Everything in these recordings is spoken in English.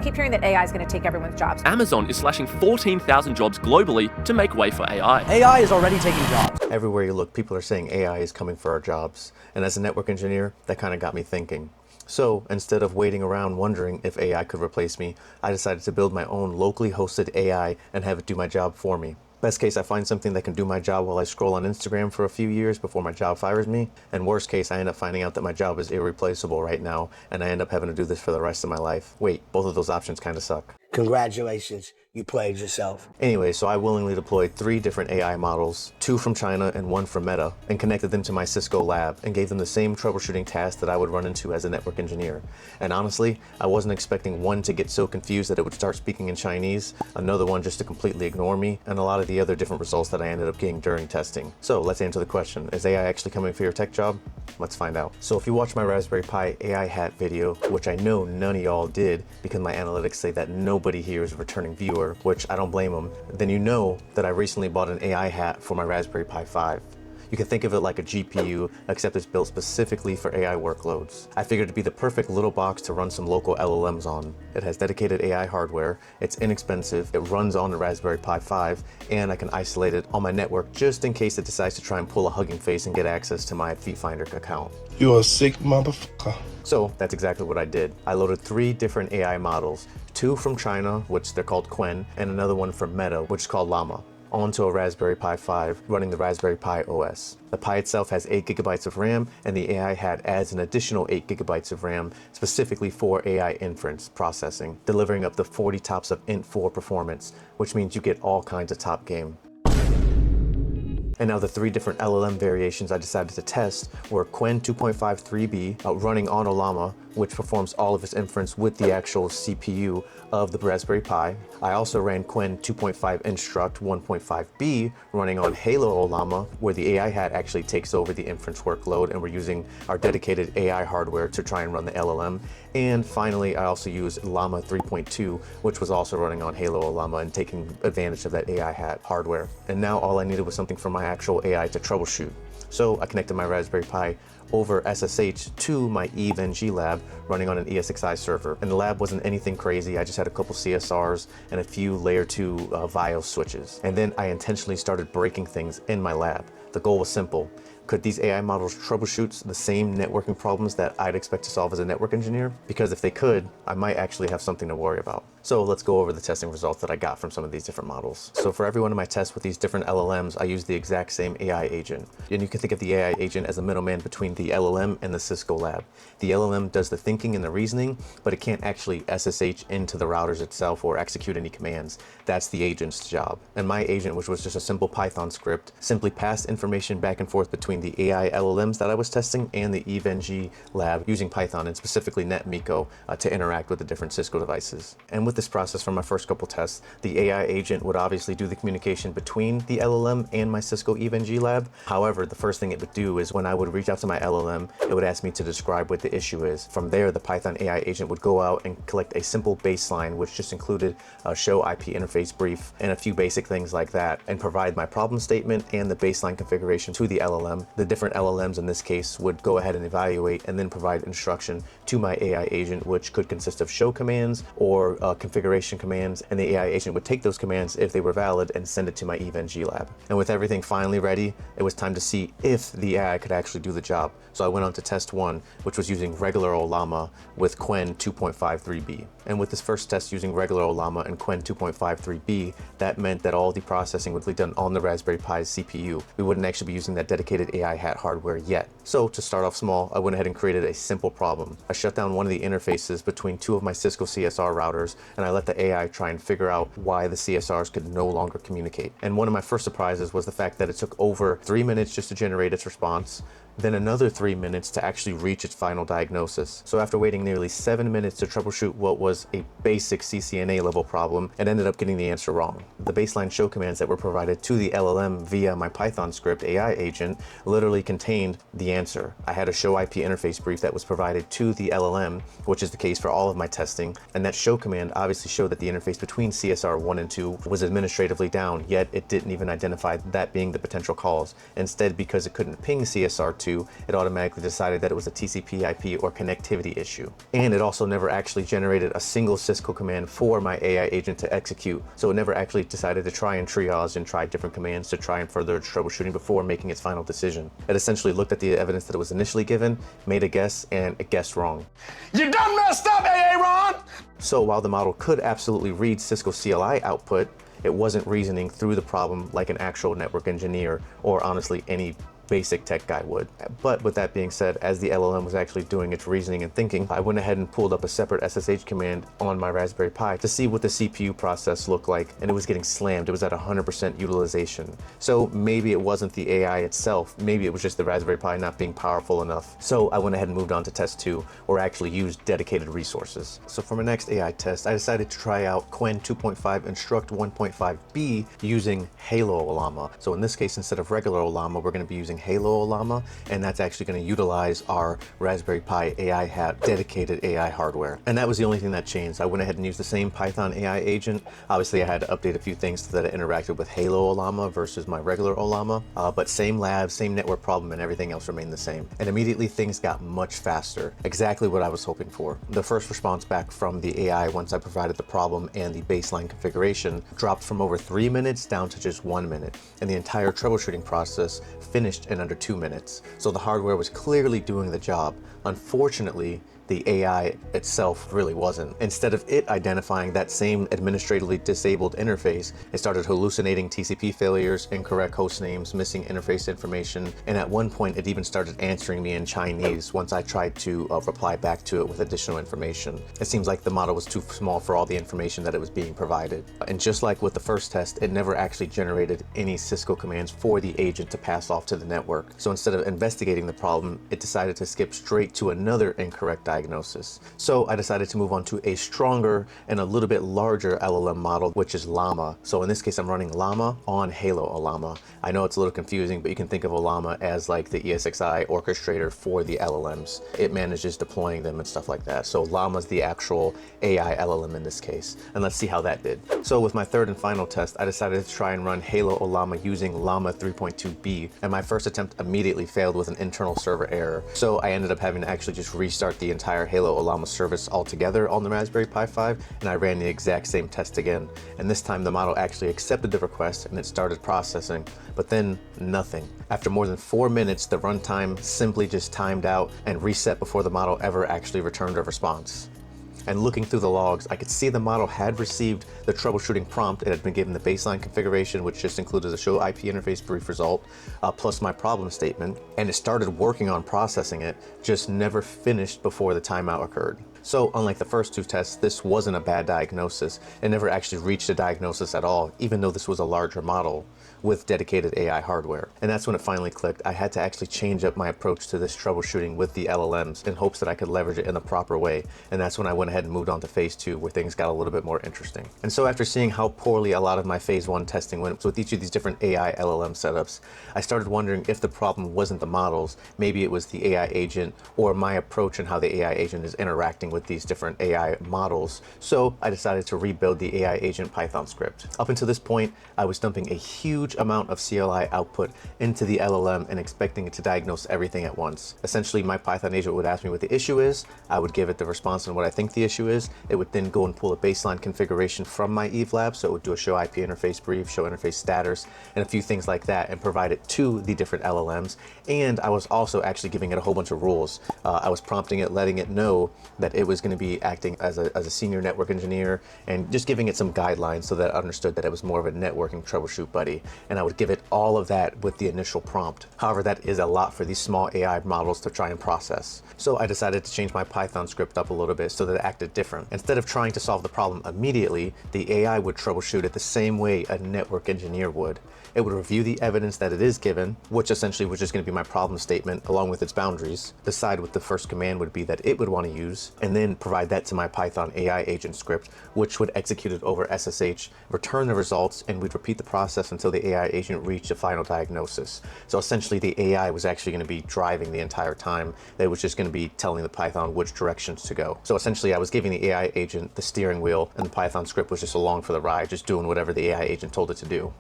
keep hearing that AI is going to take everyone's jobs. Amazon is slashing 14,000 jobs globally to make way for AI. AI is already taking jobs. Everywhere you look, people are saying AI is coming for our jobs. And as a network engineer, that kind of got me thinking. So instead of waiting around wondering if AI could replace me, I decided to build my own locally hosted AI and have it do my job for me. Best case, I find something that can do my job while I scroll on Instagram for a few years before my job fires me. And worst case, I end up finding out that my job is irreplaceable right now and I end up having to do this for the rest of my life. Wait, both of those options kind of suck. Congratulations, you played yourself. Anyway, so I willingly deployed 3 different AI models, 2 from China and 1 from Meta, and connected them to my Cisco lab and gave them the same troubleshooting tasks that I would run into as a network engineer. And honestly, I wasn't expecting one to get so confused that it would start speaking in Chinese, another one just to completely ignore me, and a lot of the other different results that I ended up getting during testing. So let's answer the question, is AI actually coming for your tech job? Let's find out. So if you watch my Raspberry Pi AI HAT video, which I know none of y'all did because my analytics say that nobody here is a returning viewer, which I don't blame them, then you know that I recently bought an AI hat for my Raspberry Pi 5. You can think of it like a GPU, except it's built specifically for AI workloads. I figured it'd be the perfect little box to run some local LLMs on. It has dedicated AI hardware, it's inexpensive, it runs on the Raspberry Pi 5, and I can isolate it on my network just in case it decides to try and pull a Hugging Face and get access to my FeetFinder account. You're a sick motherfucker. So that's exactly what I did. I loaded 3 different AI models, 2 from China, which they're called Qwen, and another one from Meta, which is called Llama, onto a Raspberry Pi 5 running the Raspberry Pi OS. The Pi itself has 8 gigabytes of RAM, and the AI HAT adds an additional 8 gigabytes of RAM specifically for AI inference processing, delivering up to 40 TOPS of Int4 performance, which means you get all kinds of top game. And now the 3 different LLM variations I decided to test were Qwen 2.53b running on Ollama, which performs all of its inference with the actual CPU of the Raspberry Pi. I also ran Qwen 2.5 Instruct 1.5b running on Hailo Ollama, where the AI HAT actually takes over the inference workload and we're using our dedicated AI hardware to try and run the LLM. And finally, I also used Llama 3.2, which was also running on Hailo Ollama and taking advantage of that AI HAT hardware. And now all I needed was something for my actual AI to troubleshoot. So I connected my Raspberry Pi over SSH to my EVE-NG lab running on an ESXi server. And the lab wasn't anything crazy. I just had a couple CSRs and a few layer 2 VIO switches. And then I intentionally started breaking things in my lab. The goal was simple. Could these AI models troubleshoot the same networking problems that I'd expect to solve as a network engineer? Because if they could, I might actually have something to worry about. So let's go over the testing results that I got from some of these different models. So for every one of my tests with these different LLMs, I use the exact same AI agent. And you can think of the AI agent as a middleman between the LLM and the Cisco lab. The LLM does the thinking and the reasoning, but it can't actually SSH into the routers itself or execute any commands. That's the agent's job. And my agent, which was just a simple Python script, simply passed information back and forth between the AI LLMs that I was testing and the EVE-NG lab using Python and specifically NetMiko to interact with the different Cisco devices. And with this process from my first couple tests, the AI agent would obviously do the communication between the LLM and my Cisco EVE-NG lab. However, the first thing it would do is when I would reach out to my LLM, it would ask me to describe what the issue is. From there, the Python AI agent would go out and collect a simple baseline, which just included a show IP interface brief and a few basic things like that, and provide my problem statement and the baseline configuration to the LLM. The different LLMs in this case would go ahead and evaluate and then provide instruction to my AI agent, which could consist of show commands or configuration commands, and the AI agent would take those commands if they were valid and send it to my EVE-NG lab. And with everything finally ready, it was time to see if the AI could actually do the job. So I went on to test 1, which was using regular Ollama with Qwen 2.53b. And with this first test using regular Ollama and Qwen 2.53b, that meant that all the processing would be done on the Raspberry Pi's CPU. We wouldn't actually be using that dedicated AI HAT hardware yet. So to start off small, I went ahead and created a simple problem. I shut down one of the interfaces between 2 of my Cisco CSR routers, and I let the AI try and figure out why the CSRs could no longer communicate. And one of my first surprises was the fact that it took over 3 minutes just to generate its response, then another 3 minutes to actually reach its final diagnosis. So after waiting nearly 7 minutes to troubleshoot what was a basic CCNA level problem, it ended up getting the answer wrong. The baseline show commands that were provided to the LLM via my Python script AI agent literally contained the answer. I had a show IP interface brief that was provided to the LLM, which is the case for all of my testing, and that show command obviously showed that the interface between CSR 1 and 2 was administratively down, yet it didn't even identify that being the potential cause. Instead, because it couldn't ping CSR 2, 2, it automatically decided that it was a TCP IP or connectivity issue. And it also never actually generated a single Cisco command for my AI agent to execute. So it never actually decided to try and triage and try different commands to try and further its troubleshooting before making its final decision. It essentially looked at the evidence that it was initially given, made a guess, and it guessed wrong. You done messed up, Aaron! So while the model could absolutely read Cisco CLI output, it wasn't reasoning through the problem like an actual network engineer or honestly any basic tech guy would. But with that being said, as the LLM was actually doing its reasoning and thinking, I went ahead and pulled up a separate SSH command on my Raspberry Pi to see what the CPU process looked like, and it was getting slammed. It was at 100% utilization. So maybe it wasn't the AI itself, maybe it was just the Raspberry Pi not being powerful enough. So I went ahead and moved on to test 2, or actually used dedicated resources. So for my next AI test, I decided to try out Qwen 2.5 Instruct 1.5b using Hailo Ollama. So in this case, instead of regular Ollama, we're going to be using Hailo Ollama, and that's actually going to utilize our Raspberry Pi AI HAT dedicated AI hardware. And that was the only thing that changed. I went ahead and used the same Python AI agent. Obviously, I had to update a few things so that it interacted with Hailo Ollama versus my regular Ollama, but same lab, same network problem, and everything else remained the same. And immediately things got much faster, exactly what I was hoping for. The first response back from the AI once I provided the problem and the baseline configuration dropped from over 3 minutes down to just 1 minute, and the entire troubleshooting process finished in under 2 minutes. So the hardware was clearly doing the job. Unfortunately, the AI itself really wasn't. Instead of it identifying that same administratively disabled interface, it started hallucinating TCP failures, incorrect host names, missing interface information, and at one point it even started answering me in Chinese once I tried to reply back to it with additional information. It seems like the model was too small for all the information that it was being provided. And just like with the first test, it never actually generated any Cisco commands for the agent to pass off to the network. So instead of investigating the problem, it decided to skip straight to another incorrect diagnosis. So I decided to move on to a stronger and a little bit larger LLM model, which is Llama. So in this case, I'm running Llama on Hailo Ollama. I know it's a little confusing, but you can think of Ollama as like the ESXi orchestrator for the LLMs. It manages deploying them and stuff like that. So Llama's the actual AI LLM in this case. And let's see how that did. So with my third and final test, I decided to try and run Hailo Ollama using Llama 3.2b. And my first attempt immediately failed with an internal server error. So I ended up having to actually just restart the entire Hailo Ollama service altogether on the Raspberry Pi 5, and I ran the exact same test again. And this time the model actually accepted the request and it started processing, but then nothing. After more than 4 minutes, the runtime simply just timed out and reset before the model ever actually returned a response. And looking through the logs, I could see the model had received the troubleshooting prompt. It had been given the baseline configuration, which just included a show IP interface brief result, plus my problem statement, and it started working on processing it, just never finished before the timeout occurred. So unlike the first 2 tests, this wasn't a bad diagnosis. It never actually reached a diagnosis at all, even though this was a larger model with dedicated AI hardware. And that's when it finally clicked. I had to actually change up my approach to this troubleshooting with the LLMs in hopes that I could leverage it in the proper way. And that's when I went ahead and moved on to phase 2, where things got a little bit more interesting. And so after seeing how poorly a lot of my phase 1 testing went with each of these different AI LLM setups, I started wondering if the problem wasn't the models, maybe it was the AI agent or my approach and how the AI agent is interacting with these different AI models. So I decided to rebuild the AI agent Python script. Up until this point, I was dumping a huge amount of CLI output into the LLM and expecting it to diagnose everything at once. Essentially, my Python agent would ask me what the issue is. I would give it the response on what I think the issue is. It would then go and pull a baseline configuration from my Lab. So it would do a show IP interface brief, show interface status, and a few things like that, and provide it to the different LLMs. And I was also actually giving it a whole bunch of rules. I was prompting it, letting it know that it was going to be acting as a senior network engineer, and just giving it some guidelines so that I understood that it was more of a networking troubleshoot buddy. And I would give it all of that with the initial prompt. However, that is a lot for these small AI models to try and process. So I decided to change my Python script up a little bit so that it acted different. Instead of trying to solve the problem immediately, the AI would troubleshoot it the same way a network engineer would. It would review the evidence that it is given, which essentially was just going to be my problem statement along with its boundaries, decide what the first command would be that it would want to use, and then provide that to my Python AI agent script, which would execute it over SSH, return the results, and we'd repeat the process until the AI agent reached a final diagnosis. So essentially the AI was actually going to be driving the entire time. It was just going to be telling the Python which directions to go. So essentially I was giving the AI agent the steering wheel, and the Python script was just along for the ride, just doing whatever the AI agent told it to do.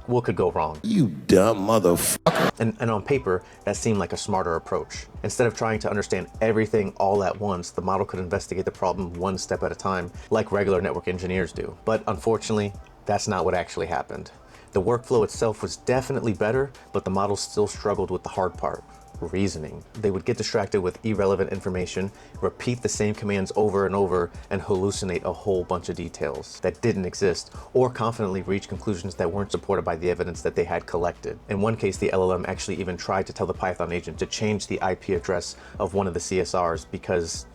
What could go wrong? You dumb motherfucker. And on paper, that seemed like a smarter approach. Instead of trying to understand everything all at once, the model could investigate the problem one step at a time, like regular network engineers do. But unfortunately, that's not what actually happened. The workflow itself was definitely better, but the model still struggled with the hard part. Reasoning. They would get distracted with irrelevant information, repeat the same commands over and over, and hallucinate a whole bunch of details that didn't exist, or confidently reach conclusions that weren't supported by the evidence that they had collected. In one case, the LLM actually even tried to tell the Python agent to change the IP address of one of the CSRs because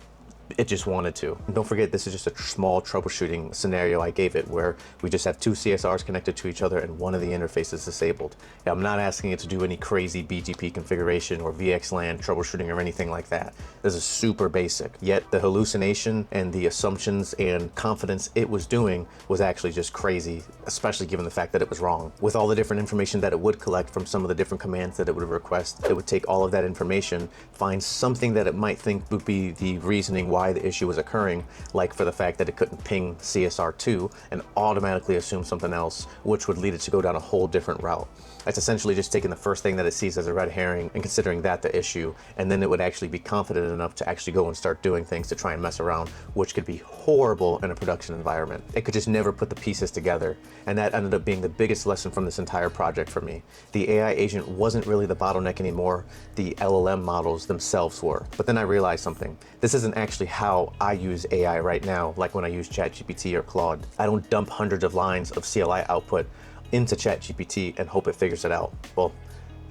it just wanted to. And don't forget, this is just a small troubleshooting scenario I gave it, where we just have two CSRs connected to each other and one of the interfaces disabled. Now, I'm not asking it to do any crazy BGP configuration or VXLAN troubleshooting or anything like that. This is super basic. Yet the hallucination and the assumptions and confidence it was doing was actually just crazy, especially given the fact that it was wrong. With all the different information that it would collect from some of the different commands that it would request, it would take all of that information, find something that it might think would be the reasoning why the issue was occurring, like for the fact that it couldn't ping CSR2, and automatically assume something else, which would lead it to go down a whole different route. It's essentially just taking the first thing that it sees as a red herring and considering that the issue, and then it would actually be confident enough to actually go and start doing things to try and mess around, which could be horrible in a production environment. It could just never put the pieces together, and that ended up being the biggest lesson from this entire project for me. The AI agent wasn't really the bottleneck anymore, the LLM models themselves were. But then I realized something. This isn't actually how I use AI right now, like when I use ChatGPT or Claude. I don't dump hundreds of lines of CLI output into ChatGPT and hope it figures it out. Well,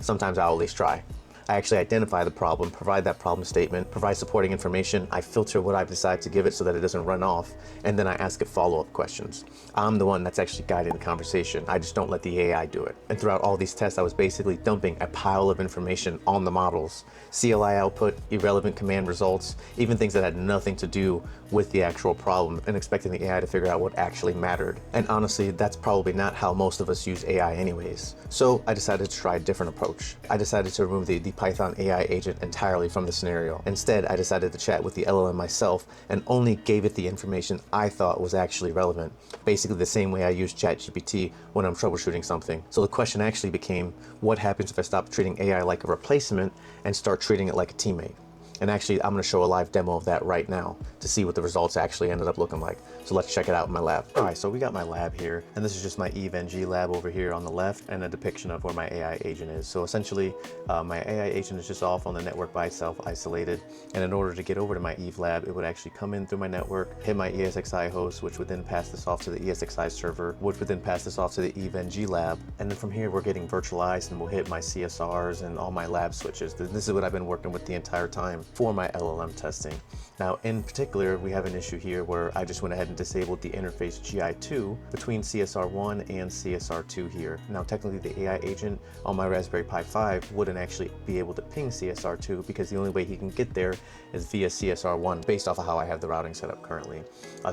sometimes I'll at least try. I actually identify the problem, provide that problem statement, provide supporting information. I filter what I've decided to give it so that it doesn't run off, and then I ask it follow-up questions. I'm the one that's actually guiding the conversation. I just don't let the AI do it. And throughout all these tests, I was basically dumping a pile of information on the models. CLI output, irrelevant command results, even things that had nothing to do with the actual problem, and expecting the AI to figure out what actually mattered. And honestly, that's probably not how most of us use AI anyways. So I decided to try a different approach. I decided to remove the Python AI agent entirely from the scenario. Instead, I decided to chat with the LLM myself and only gave it the information I thought was actually relevant. Basically the same way I use ChatGPT when I'm troubleshooting something. So the question actually became, what happens if I stop treating AI like a replacement and start treating it like a teammate? And actually, I'm gonna show a live demo of that right now to see what the results actually ended up looking like. So let's check it out in my lab. All right, so we got my lab here, and this is just my EVE-NG lab over here on the left, and a depiction of where my AI agent is. So essentially, my AI agent is just off on the network by itself, isolated. And in order to get over to my EVE lab, it would actually come in through my network, hit my ESXi host, which would then pass this off to the ESXi server, which would then pass this off to the EVE-NG lab. And then from here, we're getting virtualized, and we'll hit my CSRs and all my lab switches. This is what I've been working with the entire time for my LLM testing. Now, in particular, we have an issue here where I just went ahead and disabled the interface GI2 between CSR1 and CSR2 here. Now, technically, the AI agent on my Raspberry Pi 5 wouldn't actually be able to ping CSR2 because the only way he can get there is via CSR1 based off of how I have the routing set up currently.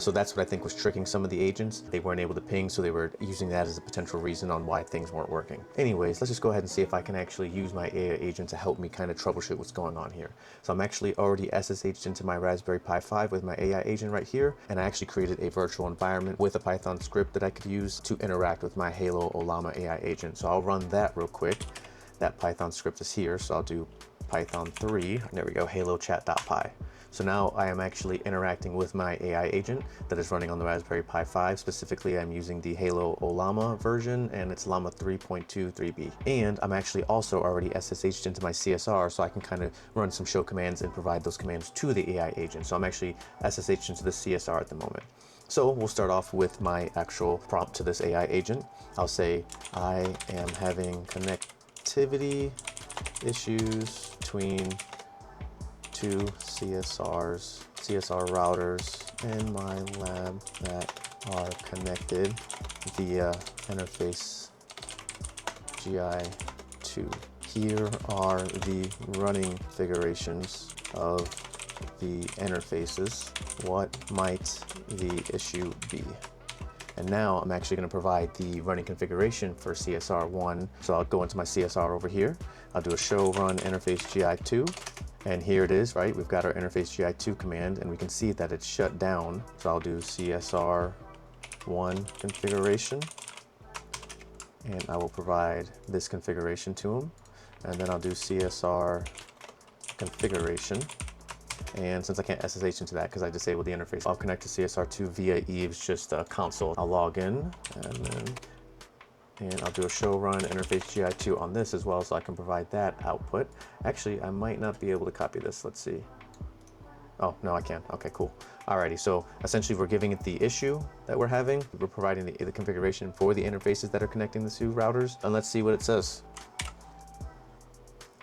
So that's what I think was tricking some of the agents. They weren't able to ping, so they were using that as a potential reason on why things weren't working. Anyways, let's just go ahead and see if I can actually use my AI agent to help me kind of troubleshoot what's going on here. So I'm actually already SSH'd into my Raspberry Pi 5 with my AI agent right here, and I actually created a virtual environment with a Python script that I could use to interact with my Hailo Ollama AI agent. So I'll run that real quick. That Python script is here, so I'll do Python 3, there we go, Hailo chat.py. So now I am actually interacting with my AI agent that is running on the Raspberry Pi 5. Specifically, I'm using the Hailo Ollama version, and it's Llama 3.23b. And I'm actually also already SSH'd into my CSR, so I can kind of run some show commands and provide those commands to the AI agent. So I'm actually SSH'd into the CSR at the moment. So we'll start off with my actual prompt to this AI agent. I'll say, I am having connectivity issues between two CSR routers in my lab that are connected via interface GI2. Here are the running configurations of the interfaces. What might the issue be? And now I'm actually going to provide the running configuration for CSR1. So I'll go into my CSR over here. I'll do a show run interface GI2. And here it is, right? We've got our interface GI2 command, and we can see that it's shut down. So I'll do CSR1 configuration. and I will provide this configuration to them, and then I'll do CSR configuration. And since I can't SSH into that because I disabled the interface, I'll connect to CSR2 via Eve's just console. I'll log in and I'll do a show run interface GI2 on this as well, so I can provide that output. Actually, I might not be able to copy this. Let's see. Oh, no, I can. Okay, cool. Alrighty, so essentially we're giving it the issue that we're having. We're providing the configuration for the interfaces that are connecting the two routers, and let's see what it says.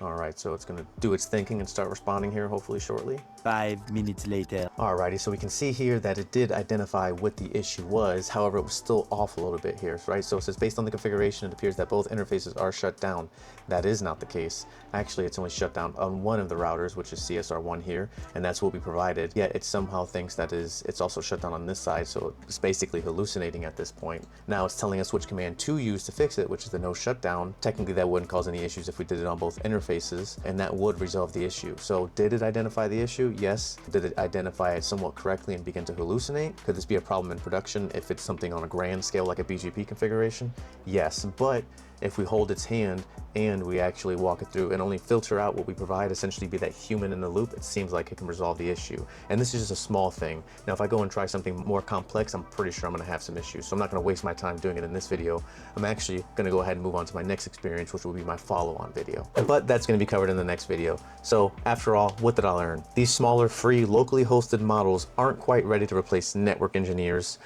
All right, so it's gonna do its thinking and start responding here hopefully shortly. 5 minutes later. Alrighty, so we can see here that it did identify what the issue was. However, it was still off a little bit here, right? So it says based on the configuration, it appears that both interfaces are shut down. That is not the case. Actually, it's only shut down on one of the routers, which is CSR1 here, and that's what we provided. Yet it somehow thinks that it's also shut down on this side, so it's basically hallucinating at this point. Now it's telling us which command to use to fix it, which is the no shutdown. Technically, that wouldn't cause any issues if we did it on both interfaces, and that would resolve the issue. So did it identify the issue? Yes. Did it identify it somewhat correctly and begin to hallucinate? Could this be a problem in production if it's something on a grand scale like a BGP configuration? Yes, but if we hold its hand and we actually walk it through and only filter out what we provide, essentially be that human in the loop, it seems like it can resolve the issue. And this is just a small thing. Now, if I go and try something more complex, I'm pretty sure I'm gonna have some issues. So I'm not gonna waste my time doing it in this video. I'm actually gonna go ahead and move on to my next experience, which will be my follow-on video. But that's gonna be covered in the next video. So after all, what did I learn? These smaller, free, locally hosted models aren't quite ready to replace network engineers.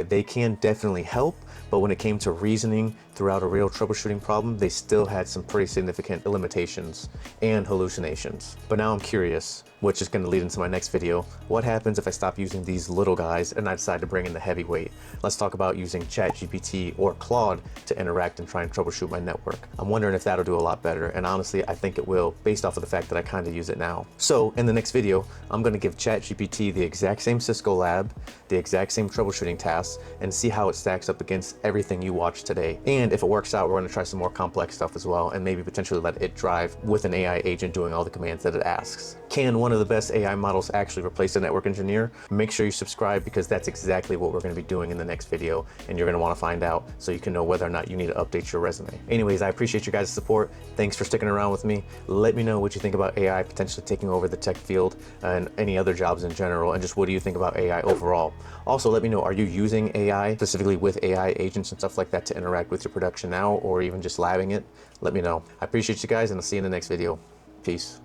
They can definitely help, but when it came to reasoning throughout a real troubleshooting problem, they still had some pretty significant limitations and hallucinations. But now I'm curious, which is going to lead into my next video. What happens if I stop using these little guys and I decide to bring in the heavyweight? Let's talk about using ChatGPT or Claude to interact and try and troubleshoot my network. I'm wondering if that'll do a lot better, and honestly, I think it will, based off of the fact that I kind of use it now. So in the next video, I'm going to give ChatGPT the exact same Cisco lab, the exact same troubleshooting tasks, and see how it stacks up against everything you watched today. And if it works out, we're going to try some more complex stuff as well, and maybe potentially let it drive with an AI agent doing all the commands that it asks. Can one of the best AI models actually replace a network engineer? Make sure you subscribe, because that's exactly what we're going to be doing in the next video, and you're going to want to find out so you can know whether or not you need to update your resume. Anyways, I appreciate your guys' support. Thanks for sticking around with me. Let me know what you think about AI potentially taking over the tech field and any other jobs in general, and just what do you think about AI overall. Also, let me know, are you using AI, specifically with AI agents and stuff like that, to interact with your production now, or even just labbing it? Let me know. I appreciate you guys, and I'll see you in the next video. Peace.